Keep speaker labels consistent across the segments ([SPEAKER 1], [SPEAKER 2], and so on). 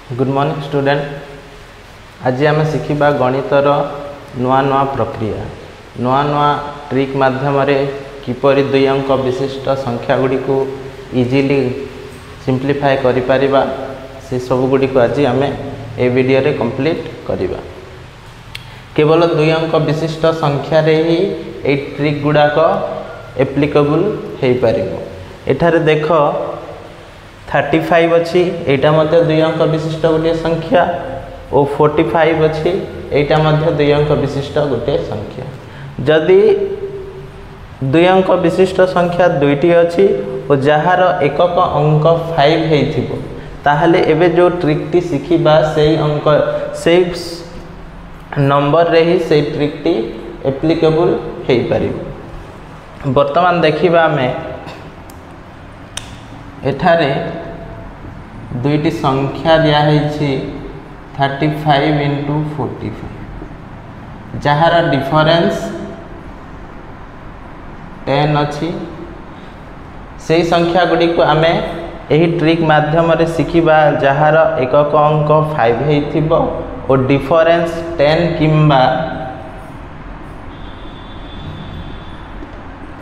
[SPEAKER 1] Good morning student. आज आम शिखा गणितर नुआ नुआ प्रक्रिया नुआ नुआ ट्रिक माध्यम किपरि दुई अंक विशिष्ट संख्या गुड़ी को इजीली सिंप्लीफाई करिपारिबा से सब गुड़ी को आज आम ए वीडियो रे कंप्लीट करिबा। केवल दुई अंक विशिष्ट संख्या रे ही ए ट्रिक गुड़ाक एप्लिकेबल हो पारिबो। एठारे देख 35 अच्छी एटा मध्य दुई अंक विशिष्ट गोटे संख्या और 45 अच्छी एटा मध्य दुई अंक विशिष्ट गोटे संख्या। जदि दुई अंक विशिष्ट संख्या दुईटी अच्छी और जार एकक अंक 5 हो ताहले एबे जो ट्रिकटी शिखिबा से अंक से नंबर रे ही से ट्रिकटी एप्लिकेबल हो पारिबो। वर्तमान देखिबा आमे एठारे दुईटी संख्या दिया है 35 इंटू 45 जार डिफरेंस 10 अच्छी। से संख्या गुड़ी को आमे यही ट्रिक माध्यम रे शिखिबा जार एकक अंक 5 हो और डिफरेंस 10 किंबा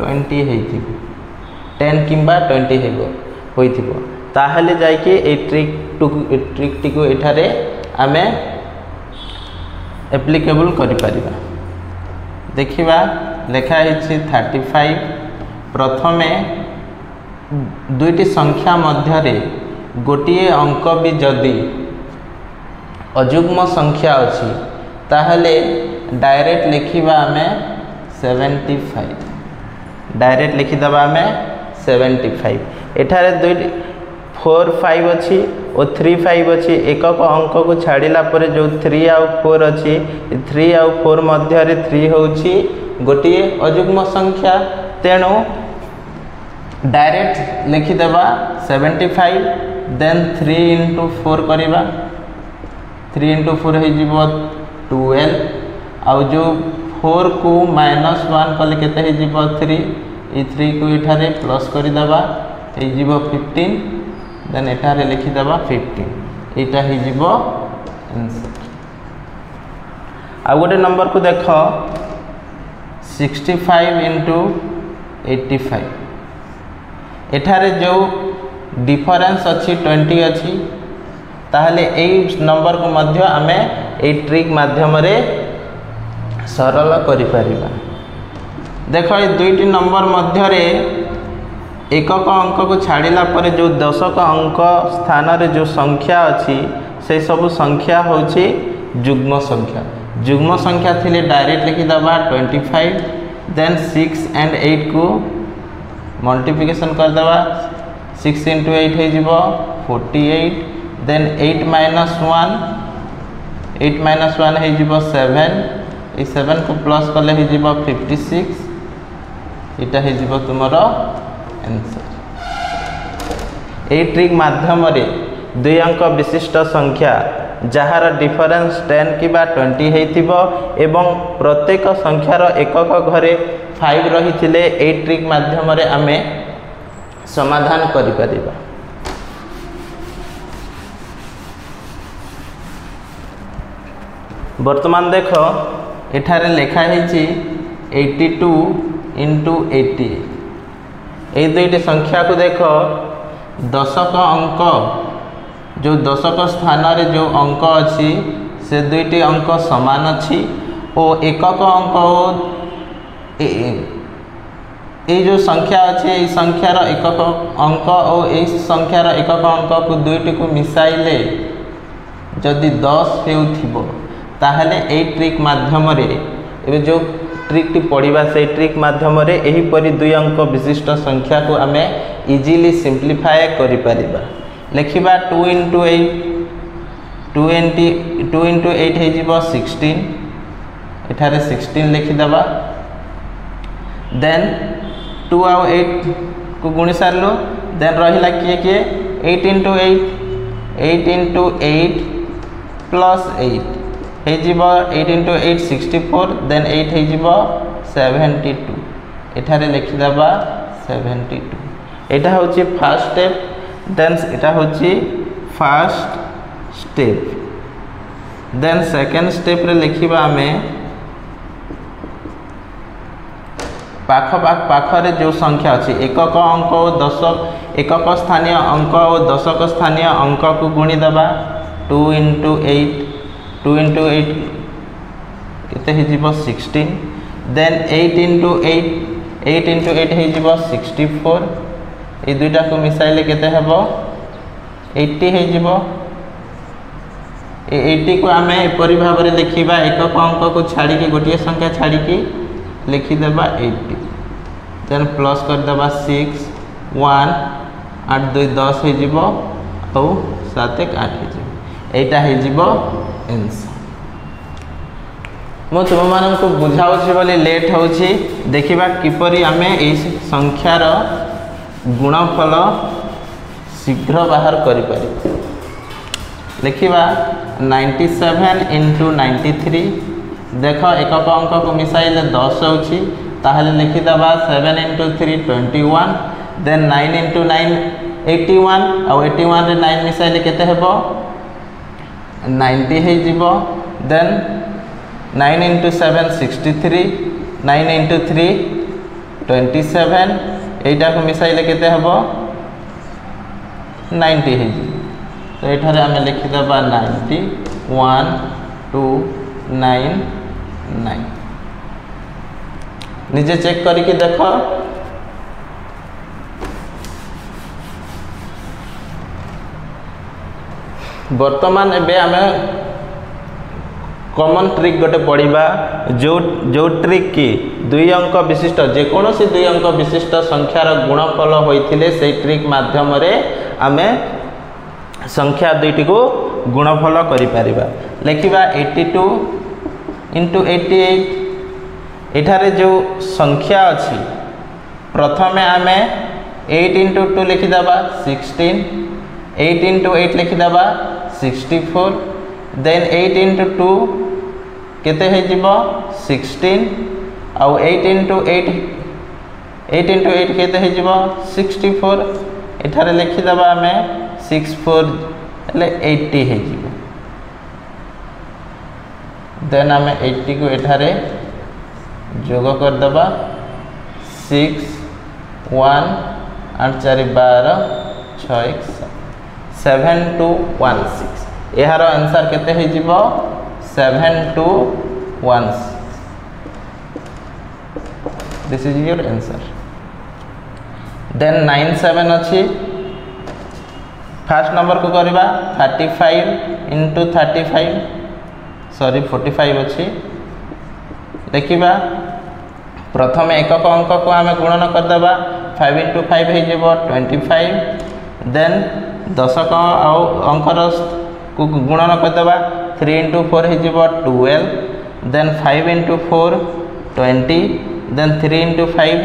[SPEAKER 1] 20 हो 10 किंबा 20 हो ताहले जाइके ए ट्रिकटी को एठारे आमे एप्लिकेबल करि परिबा। देखिबा लेखा है 35 प्रथमे दुईटी संख्या मध्य रे गोटिए अंक भी जदि अजुग्म संख्या अच्छी ताहले डायरेक्ट लिखिबा आमे 75 डायरेक्ट लिखिदबा आमे 75। एठारे दुईटी 4 5 अच्छी और 3 5 अच्छी एकक अंक को छाड़िला परे जो 3 आउ 4 अच्छी 3 आउ 4 मध्य रे 3 होउची गोटिए अजुग्म संख्या तेणु डायरेक्ट लिखिदेबा 75 देन 3 इंटू 4 करिबा 3 इंटू 4 हो जिवो 12 आउ जो 4 को -1 कले केते हो जिवो 3 ए 3 को एठारे प्लस करिदेबा हो जिवो 15 देन एठारे लिखिदेबा 15 एटा हो जिवो आंसर। आ गोटे नंबर को देख 65 इंटू 85 एठारे जो डिफरेंस अच्छी 20 अच्छी ताहले एई नंबर को मध्य आमे ए ट्रिक माध्यम रे सरल करि परिबा। देखो ये दुईटी नंबर मध्य रे एकक अंक को छाड़िला परे जो दशक अंक स्थान रे जो संख्या अच्छी से सब संख्या होची जुग्म संख्या। जुग्म संख्या थिले डायरेक्ट लिखिदबा 25 देन 6 एंड 8 को मल्टीप्लिकेशन कर दबा 6 इंटू 8 हो जिवो 48 देन 8 माइनस 1 हो जिवो 7 ए 7 को प्लस कले हो जिवो 56 इटा हो जिवो तुमरो आंसर। ए ट्रिक माध्यम रे दुई अंक विशिष्ट संख्या जार डिफरेंस 10 किबा 20 हेथिबो एवं प्रत्येक संख्यार एकक घरे 5 रही थिले ए ट्रिक माध्यम रे आमे समाधान करि परिबा। वर्तमान देख एठारे लेखा है 82 इंटू 80 ये दुईटी संख्या को देख दशक अंक जो दशक स्थान रे जो अंक अच्छी से दुईटी अंक समान अच्छी और एकक अंक ये जो संख्या अच्छी ये संख्यार एकक अंक और ये संख्यार एकक अंक को दुईटी को मिसाइले जदि 10 हो ताहले ए ट्रिक माध्यम रे ए जो ट्रिकटी पढ़ा से ट्रिक माध्यम रे एही परी दुई अंक विशिष्ट संख्या को आमे इजीली सिंप्लीफाई करि परिबा। लिखिबा 2 इंटू 8 2 इंटू 8 हो जिवो 16 एठारे 16 लिखिदबा देन 2 आउ 8 को गुणी सारलो देन रहिला किए 8 इंटू 8 प्लस 8 हो जिवो 8 इंटू 8 64 देन 8 हो जिवो 72 एठारे लिखिदबा 72 एटा होची फर्स्ट स्टेप देन एटा होची first step then second step रे लिखिबा आमे पाखरे जो संख्या अच्छी एकक अंक और दशक एकक स्थानीय अंक और दशक स्थानीय अंक को गुणी दबा 2 into 8 2 into 8 केते हे जीवो 16 देन 8 into 8 हे जीवो 64 ए दुईटा को मिसाइले केते हेबो 80 हे जीवो 80 को आमे एपरि भाबरे लिखिबा एकक अंक को छाड़ी के गोटिए संख्या छाड़ी के लिखि देबा 80 देन प्लस कर देबा 6 1 8 2 10 हे जीवो औ 7 1 8 हे जीवो एटा हे जीवो आंसर मो तुम मान को बुझाऊँ बोली लेट होची देखिबा किपरि आमे ए संख्यार गुणफल शीघ्र बाहर करि पारि लिखिबा 97 into 93 देख एकक अंक को मिसाइले 10 होची ताहले लिखि दबा 7 into 3 21 देन 9 into 9 81 और 81 रे 9 मिसाइले केते हेबो 90 हे जीवो देन 9 into 7 63 9 into 3 27 एटा को मिसाइले केते हेबो 90 हे जीवो तो एठारे आमे लिखि दबा 90 1 2 9 9 निजे चेक करके देखो वर्तमान एबे आमे कॉमन ट्रिक गोटे पढ़ा जो ट्रिक की 2 अंक विशिष्ट जेकोसी 2 अंक विशिष्ट संख्यार गुणफल होइथिले से ट्रिक माध्यम रे आमे संख्या दुईटी को गुणफल करि परिबा लिखिबा 82 into 88 एठारे जो संख्या अच्छी प्रथमे आमे 8 into 2 लिखि दबा 16 8 into 8 लिखि दबा 64 देन 8 into 2 केते हे जीवो 16 और 8 into 8 केते हे जीवो 64 एठारे लिखि दबा आमे 64 ले 80 हे जीवो देन आमे 80 को एठारे जोग कर दबा 6 1 8 4 12 6 1 7216 यार आंसर केते हे जीवो 7216 this is your answer then 97 अच्छी फर्स्ट नंबर को करबा 35 into 35 सॉरी 45 अच्छी देखिबा प्रथम एकक अंक को आमे गुणन कर देबा 5 into 5 हे जेबो 25 देन दशक अंकर को गुणन कर देबा 3 into 4 हे जेबो 12 देन 5 into 4 20 देन 3 into 5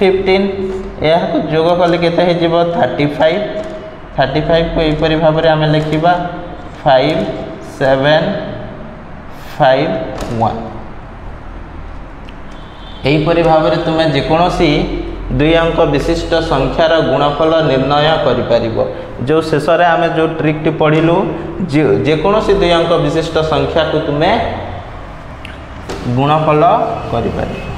[SPEAKER 1] 15 यह को जोग कले केते हे जेबो 35 को एपरि भाव रे आमे लिखिबा 5 7 5 1 एपरि भाव रे तुमे जेकोसी 2 अंक विशिष्ट संख्यार गुणफल निर्णय करि परिबो जो शेष रे आमे जो ट्रिक टी पढिलु जेकोसी 2 अंक विशिष्ट संख्या को तुमे गुणफल करि परिबो।